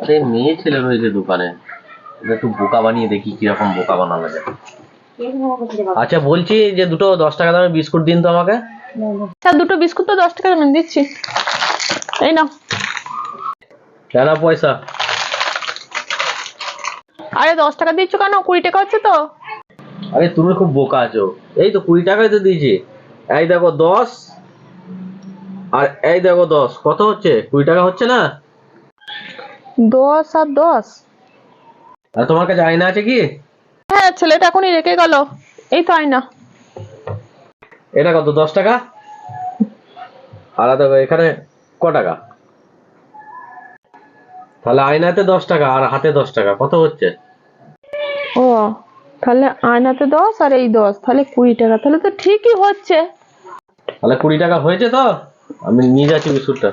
আরে মেয়ে ছেলে রয়েছে দোকানে, একটু বোকা বানিয়ে দেখি কিরকম বোকা বানানো যায়। আচ্ছা বলছি যে দুটো 10 টাকা দামের বিস্কুট দিন তো আমাকে। স্যার দুটো বিস্কুট তো 10 টাকা দামের দিচ্ছি, এই নাও। কেন পয়সা? আরে 10 টাকা দিচ্ছ কেন? 20 টাকা হচ্ছে তো। আরে তুমি খুব বোকা আছো, এই তো 20 টাকাই তো দিয়েছি। এই দেখো 10, আর এই দেখো 10, কত হচ্ছে? 20 টাকা হচ্ছে না? 10 আর 10। আর তোমার কাছে আয়না আছে কি? হ্যাঁ, ছেলেটা এখনই রেখে গেল, এই তো আয়না। এটা কত? 10 টাকা। আর দেখো এখানে ক টাকা? তাহলে আয়নাতে 10 টাকা আর হাতে 10 টাকা, কত হচ্ছে? ও, তাহলে আয়নাতে 10 আর এই 10, তাহলে 20 টাকা, তাহলে তো ঠিকই হচ্ছে। তাহলে 20 টাকা হয়েছে তো, আমি নিয়ে যাচ্ছি বিস্কুটটা।